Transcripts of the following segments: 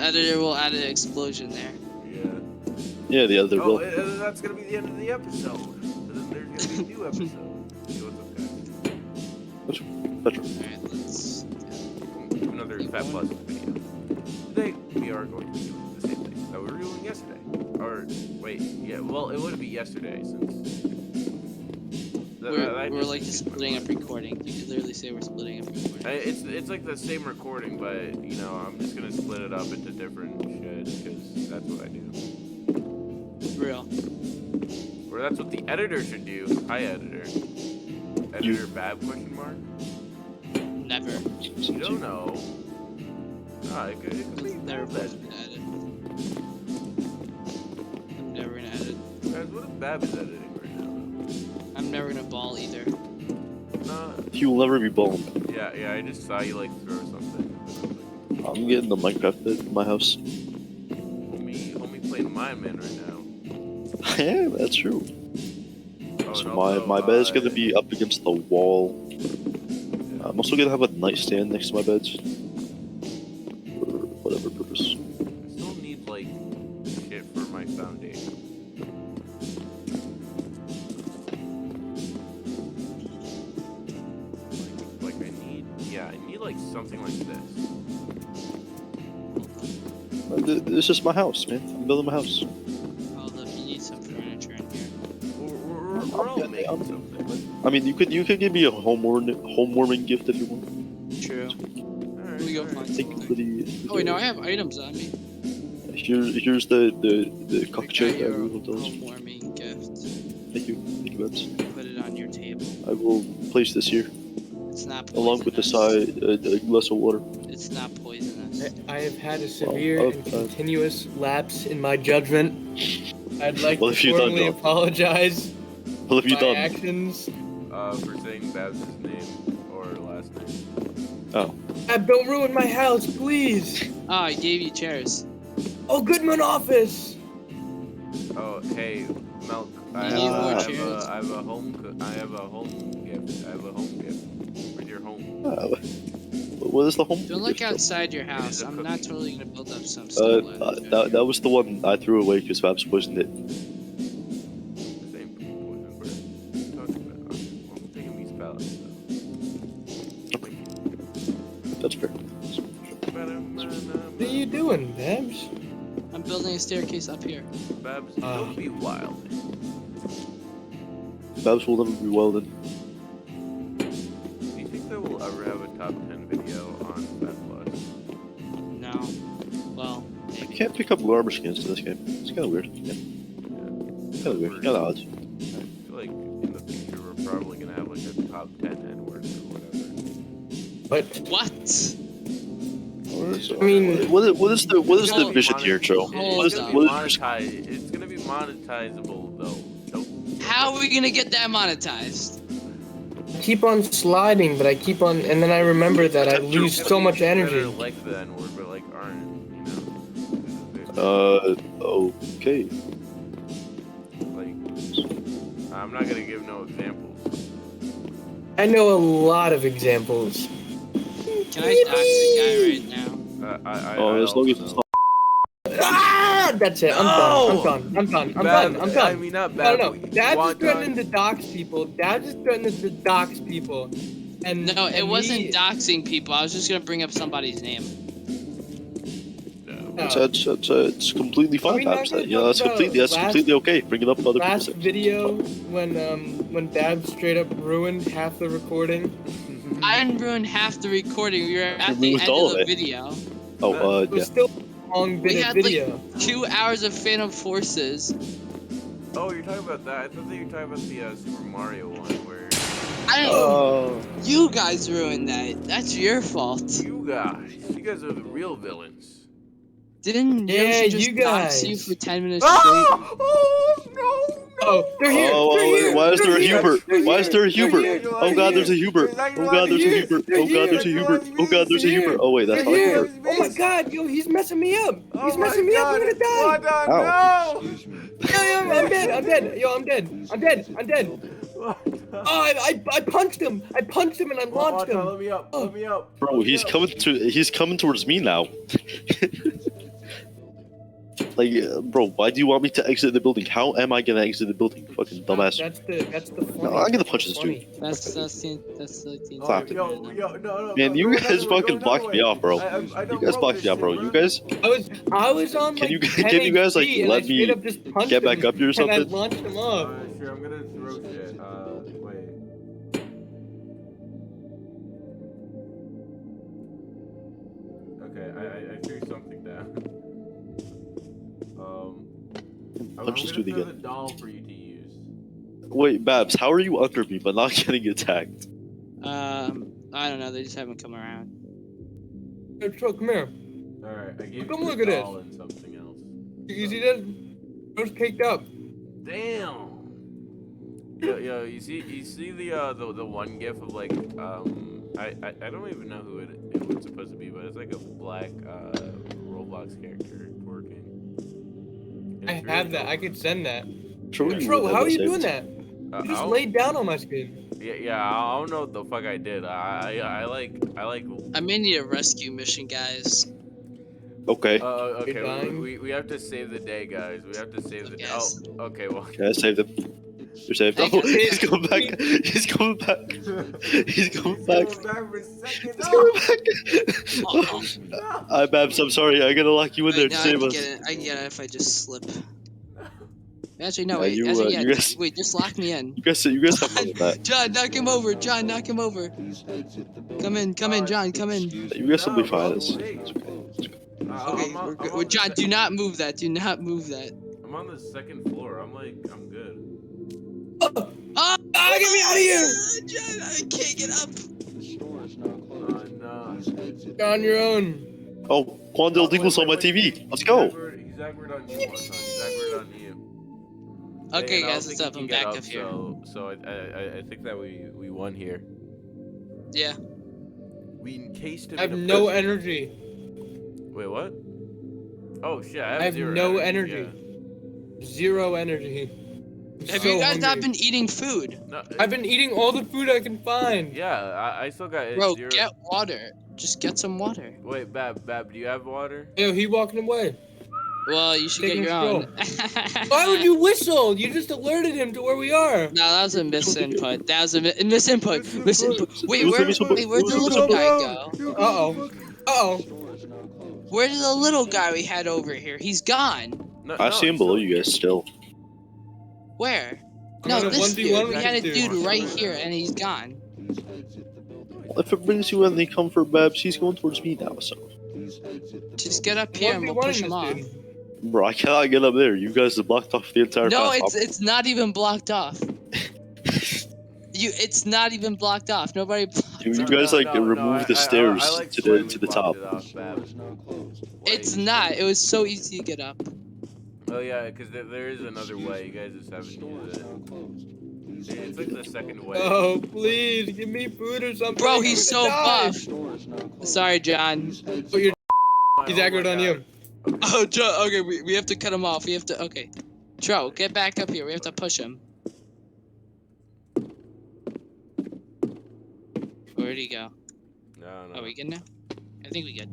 editor will add an explosion there. Yeah, the editor will. That's gonna be the end of the episode. And then there's gonna be a new episode. See what's up, guys? Alright, let's... Another Fat Plus video. Today, we are going to be doing the same thing that we were doing yesterday. Or, wait, yeah, well, it wouldn't be yesterday since... We're like splitting up recording. You could literally say we're splitting up recording. It's like the same recording, but, you know, I'm just gonna split it up into different shit, because that's what I do. Real. Or that's what the editor should do. Hi, editor. Editor Bab, question mark? Never. You don't know. Ah, it could be Never that. gonna edit. I'm never gonna edit. Guys, what if Bab is editing right now? I'm never gonna ball either. Nah. You will never be bald. Yeah, I just saw you like throw something. I'm getting the Minecraft bed in my house. Homie playing Mine Man right now. Yeah, that's true. Oh, So no, my bed is gonna be up against the wall. I'm also gonna have a nightstand next to my bed. For whatever purpose. I still need like shit for my foundation. Like I need like something like this. This is my house, man. I'm building my house. Hold up, you need some furniture in here. We're all making something. I mean, you could give me a home-warming gift if you want. True. Alright, We go find Thank you something. for the. Oh wait, no, I have items on me. Here's the I cocktail got that your everyone does. home-warming gift. Thank you, Vince. Put it on your table. I will place this here, It's not poisonous. along with the side a glass of water. It's not poisonous. I have had a severe and okay. continuous lapse in my judgment. I'd like What to have you done, formally Doc? apologize What have you for my done? actions. for saying Babs' name or last name. Oh, Don't ruin my house, please. Oh, I gave you chairs. Oh, Goodman office. Oh, hey, Milk. I You need more have chairs? a home gift. I have a home gift. Where's your home? what is the home? Don't look gift, though? outside your is house. a I'm cookie. not totally gonna build up some stuff. That was the one I threw away because Babs poisoned it. This ain't poison, bro. What are you talking about? I'm taking these pallets, though. That's fair. What are you doing, Babs? I'm building a staircase up here. Babs, don't be wild. Babs will never be welded. Do you think that we'll ever have a top 10 video on Fat Plus? No. Well, I maybe. can't pick up armor skins in this game. It's kind of weird. Yeah. Kind of weird. Kind of odd. I feel like in the future we're probably gonna have like a top 10 N-words or whatever. What? I mean, what is the vision here, Joe? Hold It's up. gonna be monetized. It's gonna be monetizable though. How are we gonna get that monetized? I keep on sliding, but I keep on, and then I remember that I lose so much energy. Like the N-word, but like aren't, you know? Okay. Like, I'm not gonna give no examples. I know a lot of examples. Can I dox the guy right now? As long as it's not. Ah! That's it. I'm done. I'm done. I mean, not bad. No. Dad's just threatening to dox people. And No, it and wasn't me- doxing people. I was just gonna bring up somebody's name. No. It's completely Are fine, we not Babs. gonna Yeah, that's talk about completely okay. Bring it up to other Last people. video when Dad straight up ruined half the recording. I didn't ruin half the recording. We were at the ruined end all of the of it. video. Oh, It was yeah. still a long We bit had of video. like 2 hours of Phantom Forces. Oh, you're talking about that? I thought that you were talking about the Super Mario one where I don't. Oh. You guys ruined that. That's your fault. you guys are the real villains. Didn't Yeah, Yoshi just you dox you guys. for 10 minutes straight? Oh no! Oh, they're here. Oh, they're here. why is there a they're here, Hubert? they're Why is here, there a they're Hubert? here, Oh god, there's a Hubert. Oh god, there's a Hubert. Oh god, there's a Hubert. Oh god, there's a Hubert. Oh wait, that's They're not a here. Hubert. Oh my god, yo, he's messing me up. Oh He's my messing me up. God. I'm gonna die. Ow. No! Yo, I'm dead. Yo, I'm dead. Oh, I punched him. And I launched him. Let me up. Bro, he's coming towards me now. Like, bro, why do you want me to exit the building? How am I gonna exit the building? Fucking dumbass. That's the funny. No, I'm gonna that's punch the this funny. That's like the Stop it. No, Man, you guys fucking blocked me off, bro. You guys blocked me off, bro. You guys, I was on Can like you- 10 can you guys, like, HP, and let I straight me up just punched get him, back up here or And I something? launched him up. Sure, I'm gonna throw shit. Wait. Okay, I threw something down. I'm Punch this gonna dude throw again. the doll for you to use. Wait, Babs, how are you under me but not getting attacked? I don't know. They just haven't come around. Hey, Tro, come here. Alright, I gave Come you look the at this. doll and something else. You see this? I was caked up. Damn. Yo, you see the one gif of like I don't even know who it was supposed to be, but it's like a black Roblox character twerking. And I it's have really that. cool. I could send that. Tro, Tro, how are you doing saved. that? You just I don't- laid down on my screen. Yeah, I don't know what the fuck I did. I like. I may need a rescue mission, guys. Okay. Okay, You're dying? we have to save the day, guys. We have to save the day. Oh, Yes. okay, well. Yeah, I saved him. You're saved. Thank Oh, you. he's coming back. He's coming back. He's coming back. back for a second. He's coming back. Oh, Babs, I'm sorry. I gotta lock you in there wait, to no, I save can us. get it. I can get it if I just slip. Actually, no, Yeah, wait. you, Actually, yeah, you guys- wait, just lock me in. You guys have fun with that. John, knock him over. John, knock him over. Come in, John, come in. You guys will be fine. It's Hey. okay. It's okay. Okay, we're good. Well, John, do not move that. Do not move that. I'm on the second floor. I'm good. Oh, get me out of here! John, I can't get up. No. You're on your own. Oh, Quandale Dingle's on my TV. Let's go. He's awkward on you, son. He's awkward on you. Okay, And I guys, don't what's think up? he I'm can back get up here. So I think that we won here. Yeah. We encased him I have in a no prison. energy. Wait, what? Oh shit! I have zero no energy. Zero energy. I'm Have so you guys not hungry. been eating food? Yeah. No, I've been eating all the food I can find. Yeah, I still got Bro, zero. get water. Just get some water. Wait, Bab, do you have water? Yo, he walking away. Well, you should Taking get your a own. Why would you whistle? You just alerted him to where we are. No, that was a misinput. That was a misinput. Misinput. Wait, where'd the Who's little guy go? Uh-oh. Uh-oh. Where did the little guy we had over here? He's gone. No, I see him below you guys still. Where? I'm No, gonna this 1v1 dude. We with had a this dude right here, and he's gone. If it brings you any comfort, Babs, he's going towards me now, so. Just get up here and we'll push him off. Bro, I cannot get up there. You guys have blocked off the entire No, path. it's not even blocked off. It's not even blocked off. Nobody blocked You it. guys remove the stairs I like to slightly the top. blocked it off, Bab. It's not. It was so easy to get up. Oh yeah, because there is another way. You guys just haven't used it. It's like the second way. Oh, please, give me food or something. Bro, I'm he's gonna so die. buff. Sorry, John. He's Oh my aggroed on you. God. Oh, John. Okay, we have to cut him off. We have to. Okay. Tro, get back up here. We have to push him. Where'd he go? No. Are we good now? I think we good.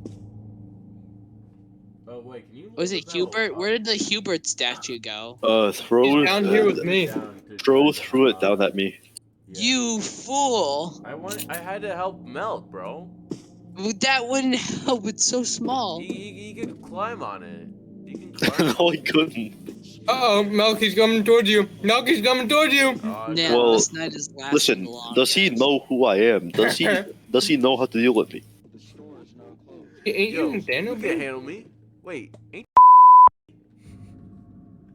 Oh wait, can you? Was it hold the Hubert? bell Where up? did the Hubert statue go? Throw He's down here with me. Down to- Throw threw it down at me. Yeah. You fool! I had to help Melt, bro. That wouldn't help. It's so small. He can climb on it. He can climb. No, he couldn't. Uh-oh, Melky's coming towards you. Melky's coming towards you. Oh, Nah, Well, this night is lasting Listen, long. does he know who I am? Does he know how to deal with me? Ain't Yo, you Nathaniel? you can't handle me. Wait, ain't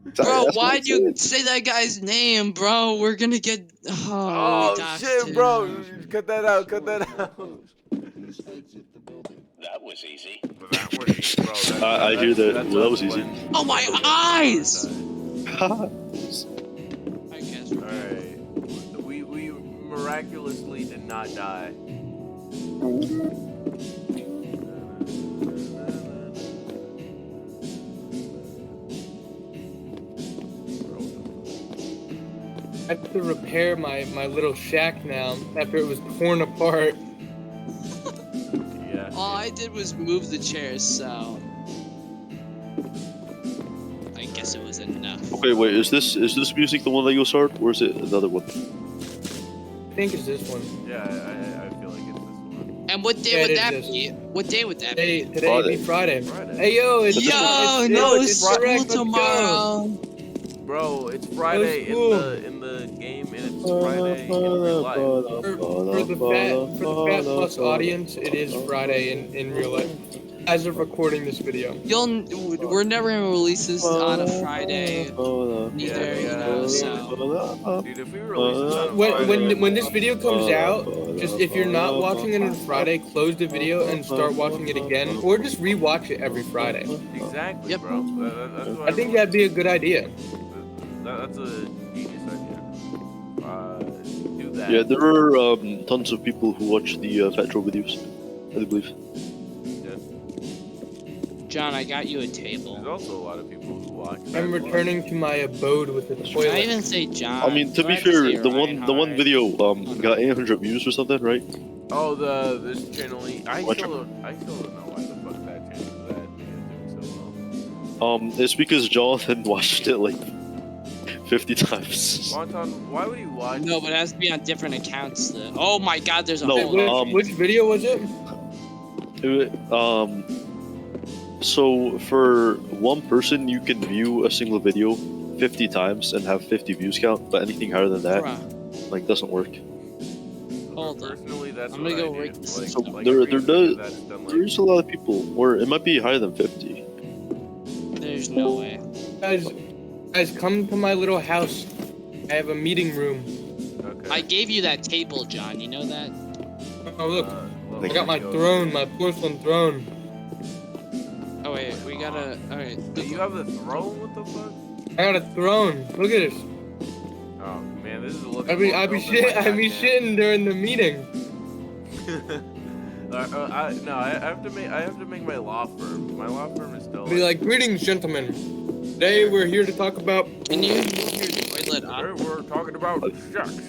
Bro, That's what why'd I'm you saying. say that guy's name, bro? We're gonna get. Oh, we doxed shit, him. bro! Cut that out. Cut that out. That was easy. That was, bro, I hear that. that's Well, that was us easy. playing. Oh, my eyes! Alright. We miraculously did not die. I have to repair my little shack now after it was torn apart. Yeah. All I did was move the chairs, so. Wait. Is this music the one that goes hard, or is it another one? I think it's this one. Yeah, I feel like it's this one. And what day Yeah, would it that is be? What day would that be? Today would be Friday. Friday. Hey yo, it's Yo, it's, no it's school correct, let's go. tomorrow. Bro, it's Friday in the game, and it's Friday in real life. For the Fat Plus audience, it is Friday in real life. As of recording this video. We're never gonna release this on a Friday. Neither, you know, so. Dude, if we release this on Friday, When this video comes out, just if you're not watching it on Friday, close the video and start watching it again, or just rewatch it every Friday. exactly, Yep. bro. That's what I think that'd be a good idea. That's a genius idea. Do that. Yeah, there are tons of people who watch the Fat Troll videos, I believe. John, I got you a There's table. also a lot of people who watch. I'm returning to my abode with a Should I toilet. even say John? I mean, to Do be have say fair, the Ryan one Hart? video got 800 views or something, right? Oh, this channel. I Watch still don't know why the fuck that channel is doing so well. It's because Jonathan watched it like 50 times. Wonton, why would you watch? No, but it has to be on different accounts. Though. Oh my God, there's a No, whole. Which video was it? So for one person, you can view a single video 50 times and have 50 views count, but anything higher than that, Bruh, like, doesn't work. hold on. Personally, that's I'm what gonna go I rate do. this Like, system. like There every does- video that's done, like, There's a lot of people, or it might be higher than 50. There's no way. Guys, come to my little house. I have a meeting room. okay. I gave you that table, John. You know that? Oh look, Well, I got my go. throne, my porcelain throne. Oh wait, we gotta. All right. Do you have the throne? What the fuck? I got a throne. Look at this. Oh man, this is looking. I be more dope than shitting my shitting during the meeting. goddamn- I have to make my law firm. My law firm is still. Be like, greetings, gentlemen. Today we're here to talk about. Can you move your toilet up? We're talking about sex.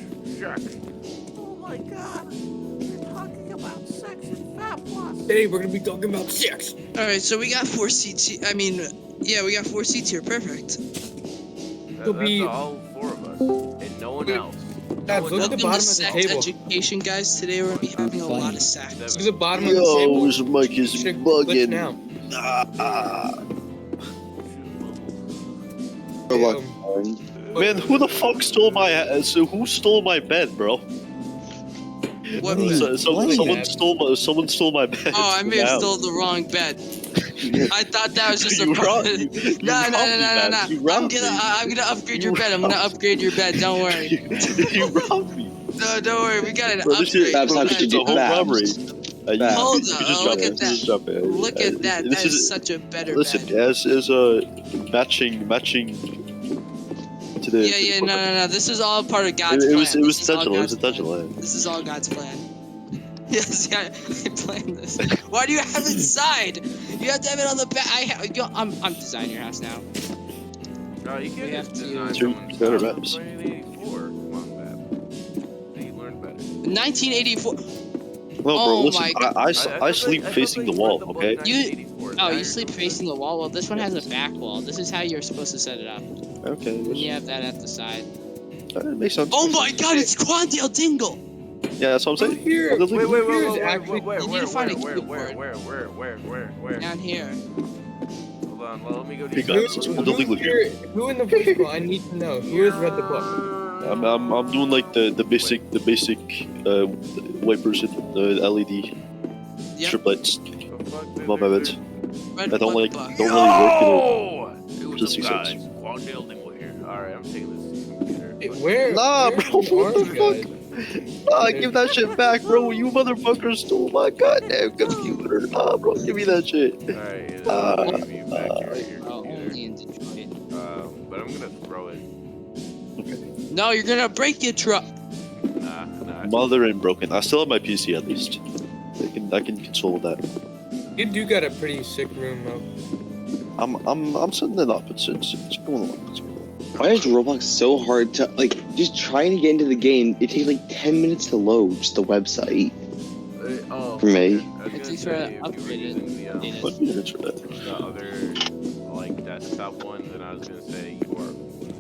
Oh my god, we're talking about sex and Fat Plus. Today we're gonna be talking about sex. All right, so we got 4 seats. I mean, yeah, we got 4 seats here. Perfect. It'll That's be- all 4 of us, and no one Wait, else. Guys, look at the Welcome to bottom of the sex table. education, guys. Today we're gonna be having a lot of sex. Look at the bottom of the table. his mic is Check glitch now. Man, who the fuck stole my? Who stole my bed, bro? What What bed? are you Someone stole my bed. Oh, I may have Wow. stole the wrong bed. I thought that was just a You robbed- bed. you No. robbed me, man. You I'm robbed gonna upgrade your You bed. I'm gonna robbed upgrade your bed. Don't worry. you robbed me. No, don't worry. We got an Bro, this is, upgrade. Babs, bro, how this could is you a do home that? robbery. Babs. Hold You on, just look drop at it. You just drop it. Look at that. This That is is such a better listen bed. as a matching to the. Yeah, no. This is all part of God's It plan. was This is all intentional. It was God's plan. intentional. This is all God's plan. Yes, yeah, I planned this. Why do you have it side? You have to have it on the back. I'm designing your house now. No, you We can't have just to- design It's someone's better house. maps. It's 1984. Come on, Bab. You learned better. 1984. No, bro, Oh listen. my God. I thought sleep they facing the read wall. book Okay. 1984. Now Oh, you you're sleep doing facing the wall. Well, this one has a back wall. This is how you're supposed to set it up. Okay. And you have that at the side. That makes sense. Oh my God! It's Quandale Dingle. Yeah, that's what I'm Who saying. here? Wait, Wait, Who here is actually? where, You need to find a where, keyboard. Down here. Hold on, let me go Hey, do guys, it's Quandale Dingle here. Who in the people? I need to know. Who has read the book? I'm doing like the basic white person, the LED Yep. strip lights above my bed. Red I don't book like book. don't really work in Yo! it. Just What's up, makes guys? Quandale Dingle here. Alright, I'm taking this computer. Hey, where? Nah, where bro, what are the you fuck? guys? Give that shit back, bro. You motherfuckers stole my goddamn computer. Nah, bro, give me that shit. Alright, Ah, give me back your Oh, computer. only in Detroit. But I'm gonna throw it. No, you're gonna break your truck. Nah. Mother ain't broken. I still have my PC at least. I can console with that. You do got a pretty sick room, though. I'm setting it up. It's going along. It's going along. Why is Roblox so hard to, like, just trying to get into the game, it takes like 10 minutes to load just the website. Oh, For me. I was It gonna takes say, for if you were upgraded using the, data. What minutes for that? the other, like, desktop one, then I was gonna say you are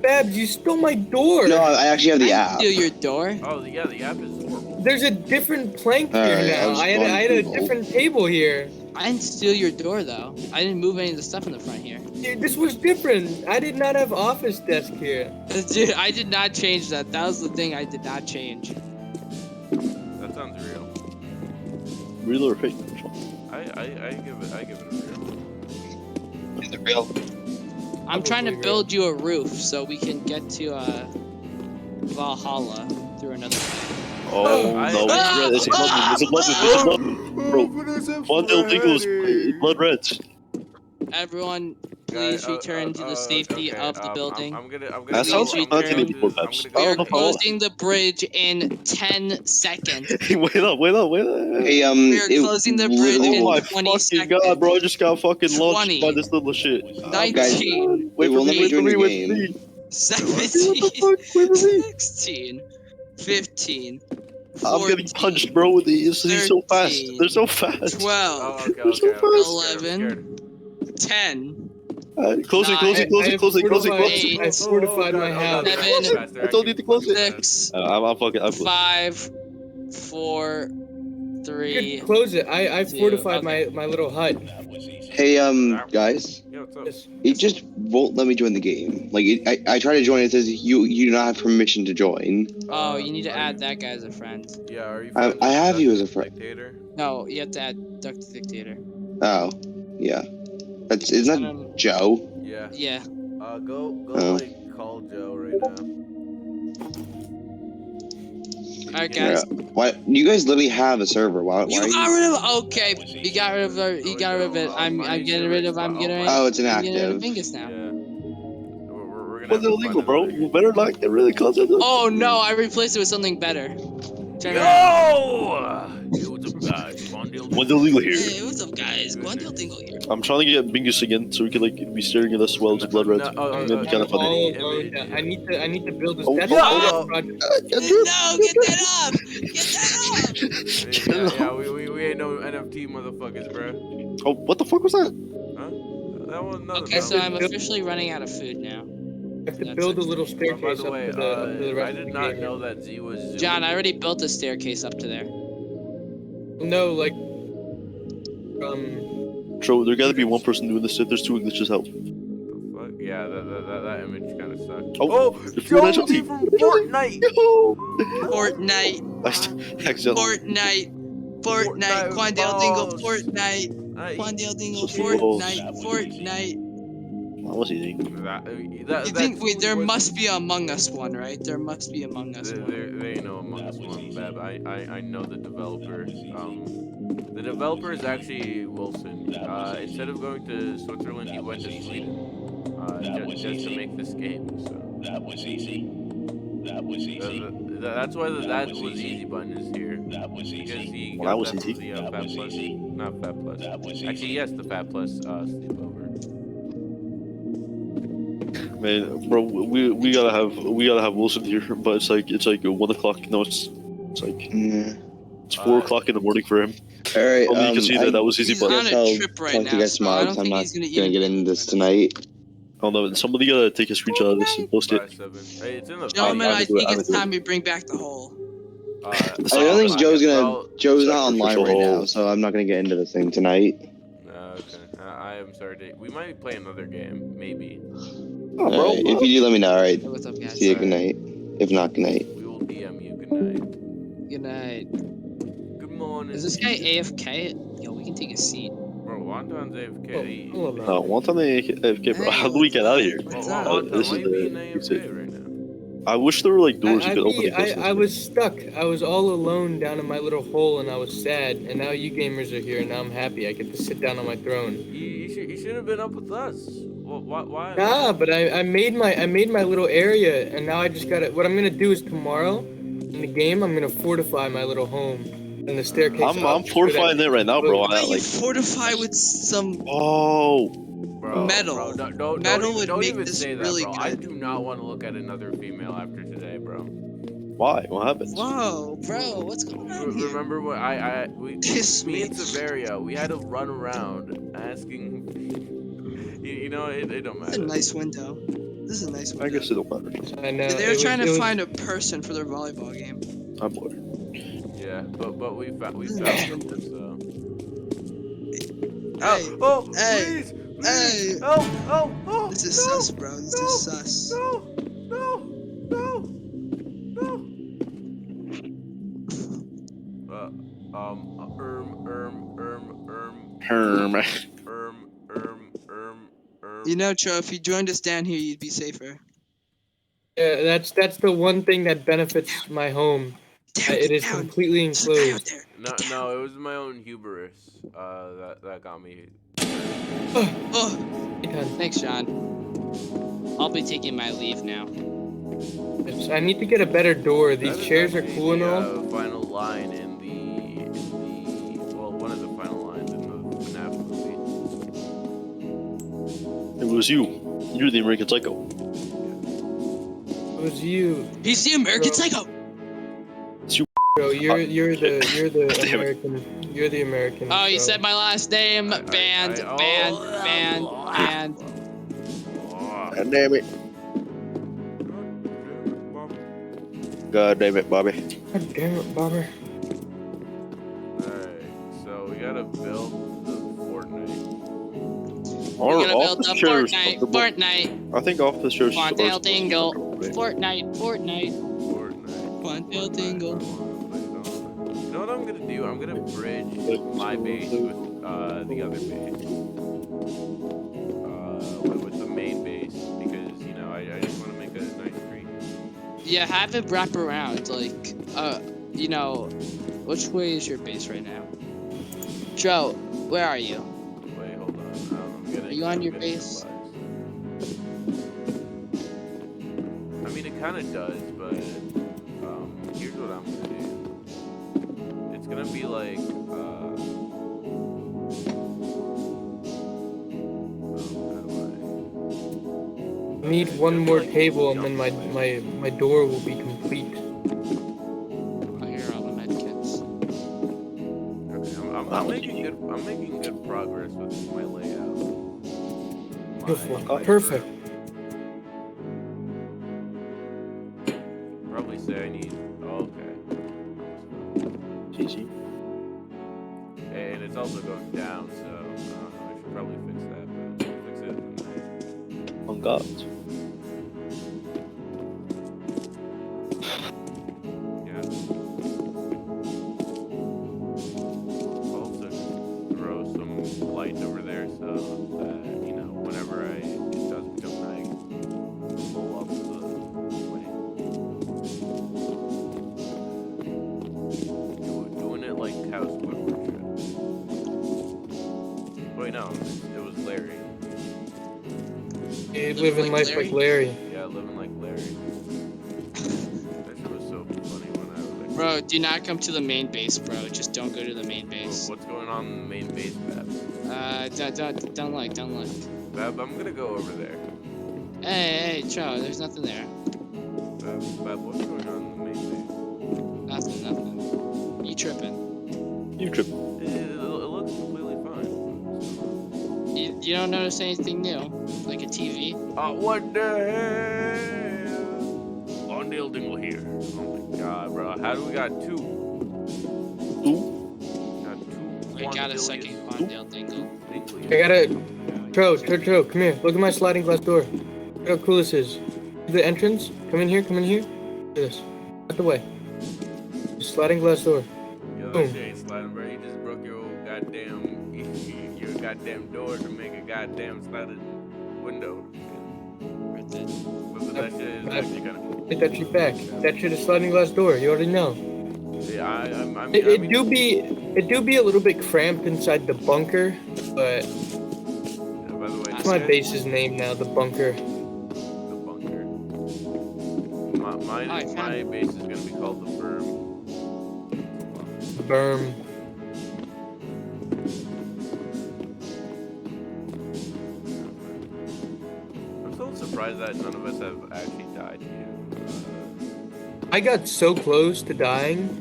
Babs, you stole my door. No, I actually have the I app. steal your door. Oh, yeah, the app is horrible. There's a different plank All here right, now. I'll just I go on had a Google. different table here. I didn't steal your door though. I didn't move any of the stuff in the front here. Dude, this was different. I did not have office desk here. Dude, I did not change that. That was the thing I did not change. That sounds real. Real or fake? I give it a real. The real. I'm trying to Probably build you a roof so we can get to Valhalla through another way. Oh I- no, Ah! it's red. It's a blood. It's a blood. Bro, Quandale Dingle is blood reds. Everyone, please return to the safety okay, of the building. I'm gonna That sounds Please like return. 1984 maps. We are Oh, closing the bridge in 10 seconds. Hey, wait up. Hey, We are closing the bridge literally- in Oh my 20 fucking seconds. god, bro! I just got fucking 20. launched by this little shit. 19, Wait for will me, never wait for join me, the wait for game. me. 17, What the fuck? Wait for me. 16, 15, I'm getting 14, punched, bro. He's so fast. 13, They're so fast. 12, Oh, okay, They're so okay. fast. 11, 10, Closing, Nine. closing. Eight. I fortified my house. Seven. I told you to close it. 6, I'm fucking. I'm 5, 4, You 3. could close it. I Two. fortified Okay. my little hut. Hey, guys, Yeah, what's up? Yes. it just won't let me join the game. Like, I try to join. It says you do not have permission to join. Oh, you need to add that guy as a friend. Yeah, are you? I friends with have you as a Dr. friend. Dictator? No, you have to add Duck the Dictator. Oh, yeah. It's not Um, Joe. Yeah. Yeah. Go Oh. like call Joe right now. Alright, guys. Yeah. Why? You guys literally have a server. Why? You Why are got you? rid of okay. You got rid of it. You got rid of it. I'm getting rid of. I'm getting rid. Oh, it's I'm getting rid of inactive. Vingus now. Yeah. We're gonna What's have to illegal, find bro? another- You better not get rid of content. Oh no! I replaced it with something better. Turn around. Yo! Yo, what's up, guys? Quandale What's illegal here? Hey, what's up, guys? Quandale Dingle here. I'm trying to get Bingus again so we can like be staring at us while it's blood red. No, And then no, kind of no, funny. no. All alone. I need to build this. Oh, That's oh, not oh. a project. No, get that up! Get that up! Yeah, we ain't no NFT motherfuckers, bro. Oh, what the fuck was that? Huh? That was nothing. Okay, so I'm officially running out of food now. I have to That's build a it. little By staircase the up way, to the rest I of did the not game. know that Z was zooming. John, I already built a staircase up to there. No, like, Bro, there gotta be one person doing this shit. There's two glitches out. The fuck? Yeah, that image kind of sucked. Oh, the food actually. from Fortnite. Yo! Fortnite, Accidentally. Fortnite, Quandale Dingle, balls. Fortnite, Nice. Quandale Dingle, Balls. Fortnite. That was easy. You think? Wait, there must be Among Us one, right? There must be Among Us one. There ain't no Among Us one, Bab. I know the developer. The developer is actually Wilson. Instead of going to Switzerland, he went to Sweden. Just to make this game. So That was easy. That was easy. that's why that was easy button is here. That was Because easy. he Well, that got was that easy. from the That Fat was Plus. easy. Not Fat Plus. That was easy. Actually, yes, the Fat Plus sleepover. Man, bro, we gotta have Wilson here, but it's like 1 o'clock. No, it's like Yeah. it's 4 o'clock in the morning for him. All right. Only you can see that was easy, He's but on guess a I'll trip right talk to you now, guys so tomorrow I 'cause don't I'm think not he's gonna gonna eat get into this tonight. oh no, somebody gotta take a screenshot of this and post it. 5-7. Hey, it's in the Gentlemen, I'm I gonna do it, think I'm it's gonna do it. time we bring back the hole. I don't think Joe's Sorry, not online right Joe. now, so I'm not gonna get into this thing tonight. Okay. I am sorry. We might play another game, maybe. Oh, bro, Alright, if you do, let me know. All right. Hey, what's up, guys? See you. Good night. If not, good night. We will DM you. Good night. Good night. Good morning. Is this guy AFK? Yo, we can take a seat. Bro, Wonton's AFK. Oh, hold on. one time AFK, bro. How do we get out of here? What's Well, up? Wonton, This why is you being the- AFK right now? I wish there were like doors you could open and close. I was stuck. I was all alone down in my little hole, and I was sad. And now you gamers are here, and now I'm happy. I get to sit down on my throne. You should have been up with us. Why? Nah, but I made my little area, and now I just gotta. What I'm gonna do is tomorrow, in the game, I'm gonna fortify my little home and the staircase. I'm fortifying it right now, bro. Why I don't you like. fortify with some? Oh, Bro, Metal. Bro, don't Metal even, would don't make even this say that, really bro. I good. do not want to look at another female after today, bro. why? What happened? Whoa, bro, what's going on here? Remember when we Kiss me me. and Severia, we had to run around asking. You know, it don't This is a matter. nice window. This This is a nice I window. guess it don't matter. I know. They were trying to it was, find a person for their volleyball game. Oh boy. Yeah, but we found This is something. nice. So. Hey, Oh, hey, please, please, hey. help, help, oh, This is no, sus, bro. This no, is sus. No, no, no, no. Herm. You know, Cho, if you joined us down here, you'd be safer. yeah, that's the one thing that benefits my home. Down, It get is down. completely Just stay out enclosed. there. No, Get down. no, it was my own hubris. That got me. Oh, Done. thanks, John. I'll be taking my leave now. I need to get a better door. That These is chairs are actually cool and the, all. Final line in the well, one of the final lines in the FNAF movie. It was you. You're the American Psycho. It was you, He's the American Bro. Psycho. bro. You're the Damn it. American. You're the American. Oh, you bro. said my last name. Banned. Oh. Banned. God damn it. God damn it, Bobby. God damn it, Bobber. Alright, so we gotta build the Fortnite. We're gonna build office the chairs Fortnite. comfortable. Fortnite. I think office chairs are Quandale supposed to be Dingle. comfortable, Fortnite. Fortnite. Fortnite. Quandale Dingle. You know what I'm gonna do? I'm gonna bridge my base with the other base. With the main base because you know I just want to make a nice street. Yeah, have it wrap around. Like, you know, which way is your base right now? Joe, where are you? Wait, hold on. I'm getting, Are you on I'm your getting base? supplies. I mean, it kind of does, but here's what I'm gonna do. It's gonna be like I need one more table, and then my door will be complete. Oh, here are all the medkits. Okay, I'm making good progress with my layout. Beautiful. My Perfect. Probably say I need. Oh, okay. Easy. And it's also going down, so I should probably fix that. But I'll fix it. On God's. Yeah. Also throw some light over there so that, you know, whenever it does become night, pull up the way. Doing it like how Squidward should. Wait, no, it was Larry. You Living living like life like Larry. Yeah, living like Larry. That shit was so funny when I was like, Bro, do not come to the main base, bro. Just don't go to the main base. what's going on in the main base, Bab? Don't look. Bab, I'm gonna go over there. Hey, Joe, there's nothing there. Bab, what's going on in the main base? Nothing. You tripping. You trip. It looks completely fine. You don't notice anything new? Like a TV? What the hell? Quandale Dingle here. Oh my god, bro. How do we got two? Two? Got two. We got a second Quandale Dingle. I gotta. Tro, come here. Look at my sliding glass door. Look how cool this is. The entrance. Come in here. Look at this. Out the way. Sliding glass door. Yo, Boom. shit ain't sliding, bro. You just broke your old goddamn door to make a goddamn sliding window. Right there. But that shit is actually kind of cool. Take that shit back. That shit is sliding glass door. You already know. Yeah, I mean, It do be a little bit cramped inside the bunker, but yeah, by the way, it's my base's name now. The bunker. the bunker. My base is gonna be called the Berm. The berm. I'm so surprised that none of us have actually died here. I got so close to dying.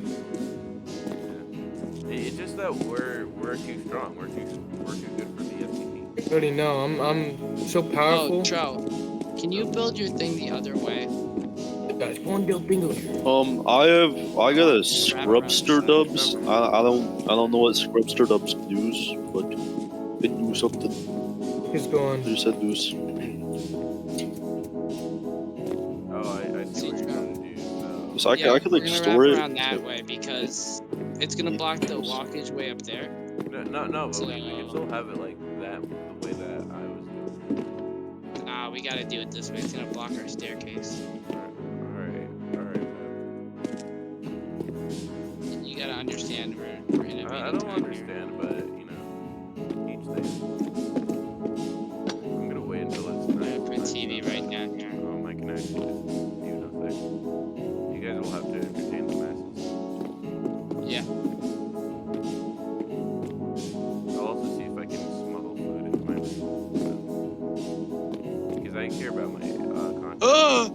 It's just that we're too strong. We're too good for the FTP. You already know. I'm so powerful. Oh, Joe. Can you build your thing the other way? Guys, Quandale Dingle here. I got a Scrubster Dubs. I don't know what Scrubster Dubs does, but it do something. He's going. You said do's. Oh, I see what you're trying to do. So I Yeah, could we're like gonna store wrap it. around that way because it's gonna block the walkage way up there. No, but we can still have it like that, the way that I was doing it. Nah, we gotta do it this way. It's gonna block our staircase. Alright, You gotta understand we're in a I meeting don't time understand, but you know, each thing. I'm gonna wait until it's here. I'm night. gonna put TV right down here. I can actually just do nothing. You guys will have to entertain the masses. Yeah. I'll also see if I can smuggle food into my room. Because I care about my content. Oh!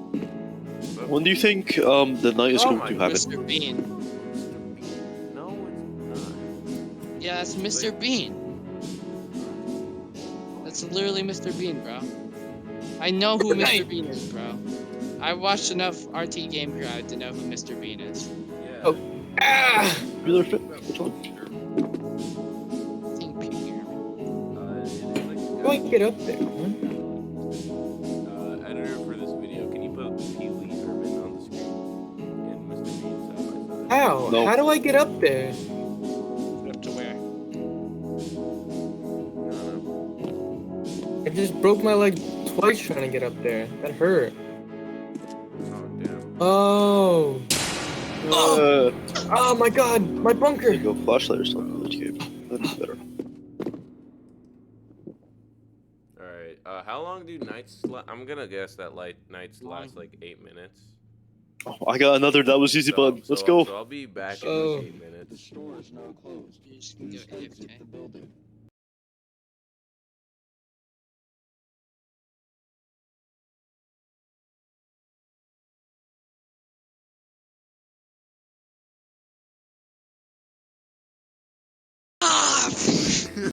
When do you think the night is Oh going my to happen? Mr. Bean. No, it's not. Yeah, that's Mr. Bean. That's literally Mr. Bean, bro. I know who Mr. Bean is, bro. I watched enough RT Game Crowd to know who Mr. Bean is. Yeah. Oh. Ah! Either fit. Which one? I think Peter. How do I get up there, huh? Editor for this video, can you put Pee Wee Herman on the screen? And Mr. Bean side by side. How? No. How do I get up there? Up to where? No. I just broke my leg twice trying to get up there. That hurt. Oh, damn. Oh. Oh my god, my bunker. There you go, flashlight or something. Let's go. That'd be better. Alright, how long do nights I'm gonna guess that nights last like 8 minutes. Oh, I got another. That was easy, bud. Let's go. So I'll be back in Oh. like 8 minutes. The store is now closed. You just can Please go exit AFK. the building. Ah!